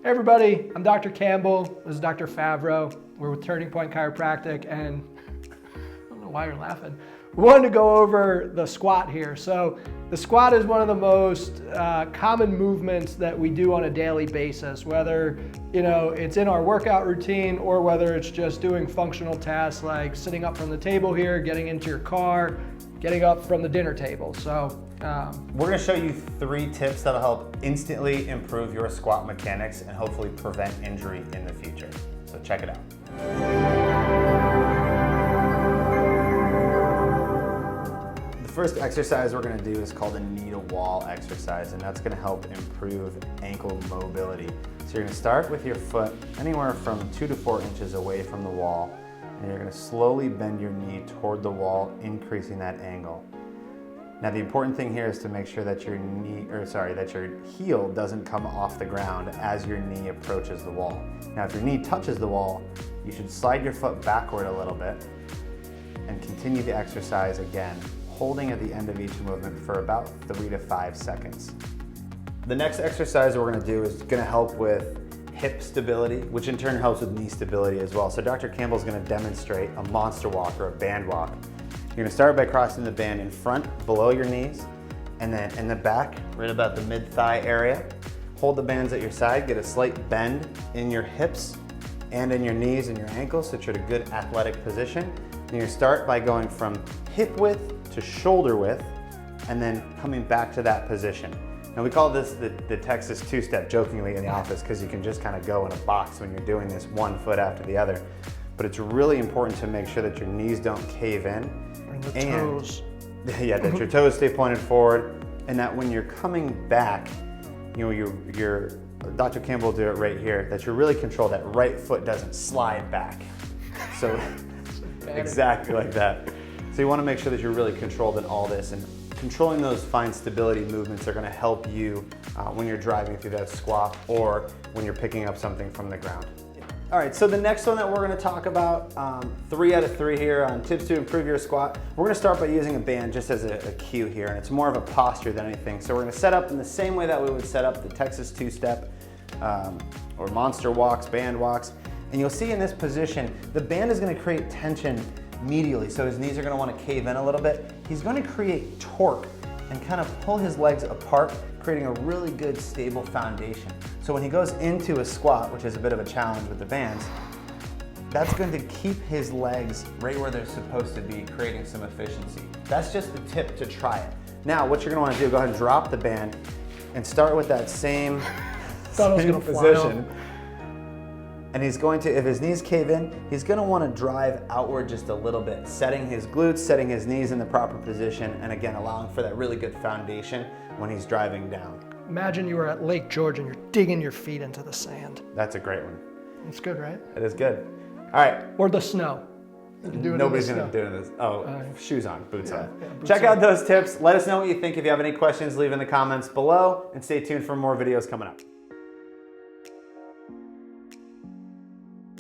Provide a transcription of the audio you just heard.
Hey everybody, I'm Dr. Campbell. This is Dr. Favreau. We're with Turning Point Chiropractic, and I don't know why you're laughing. We wanted to go over the squat here. So the squat is one of the most common movements that we do on a daily basis, whether it's in our workout routine or whether it's just doing functional tasks like sitting up from the table here, getting into your car, getting up from the dinner table. So we're going to show you 3 tips that'll help instantly improve your squat mechanics and hopefully prevent injury in the future. So check it out. The first exercise we're going to do is called a knee to wall exercise, and that's going to help improve ankle mobility. So you're going to start with your foot anywhere from 2 to 4 inches away from the wall, and you're going to slowly bend your knee toward the wall, increasing that angle. Now the important thing here is to make sure that your heel doesn't come off the ground as your knee approaches the wall. Now if your knee touches the wall, you should slide your foot backward a little bit and continue the exercise again, holding at the end of each movement for about 3 to 5 seconds. The next exercise we're going to do is going to help with hip stability, which in turn helps with knee stability as well. So Dr. Campbell is going to demonstrate a monster walk or a band walk. You're going to start by crossing the band in front, below your knees, and then in the back, right about the mid-thigh area. Hold the bands at your side, get a slight bend in your hips and in your knees and your ankles so that you're at a good athletic position. And you start by going from hip width to shoulder width and then coming back to that position. Now we call this the Texas two-step jokingly in the office because you can just kind of go in a box when you're doing this one foot after the other. But it's really important to make sure that your knees don't cave in. And the toes. Yeah, that your toes stay pointed forward, and that when you're coming back, your Dr. Campbell will do it right here, that you really control that right foot doesn't slide back. So exactly like that. So you want to make sure that you're really controlled in all this, and controlling those fine stability movements are going to help you when you're driving through that squat or when you're picking up something from the ground. All right, so the next one that we're going to talk about, 3 out of 3 here on tips to improve your squat. We're going to start by using a band just as a cue here, and it's more of a posture than anything. So we're going to set up in the same way that we would set up the Texas two-step or monster walks, band walks. And you'll see in this position, the band is going to create tension medially, so his knees are going to want to cave in a little bit. He's going to create torque and kind of pull his legs apart, creating a really good stable foundation. So when he goes into a squat, which is a bit of a challenge with the bands, that's going to keep his legs right where they're supposed to be, creating some efficiency. That's just the tip to try it. Now, what you're going to want to do, go ahead and drop the band and start with that same position. And he's going to, if his knees cave in, he's going to want to drive outward just a little bit, setting his glutes, setting his knees in the proper position, and again, allowing for that really good foundation when he's driving down. Imagine you were at Lake George and you're digging your feet into the sand. That's a great one. It's good, right? It is good. All right. Or the snow. Nobody's going to do this. Oh, shoes on, boots on. Yeah, boots Check on. out those tips. Let us know what you think. If you have any questions, leave in the comments below, and stay tuned for more videos coming up.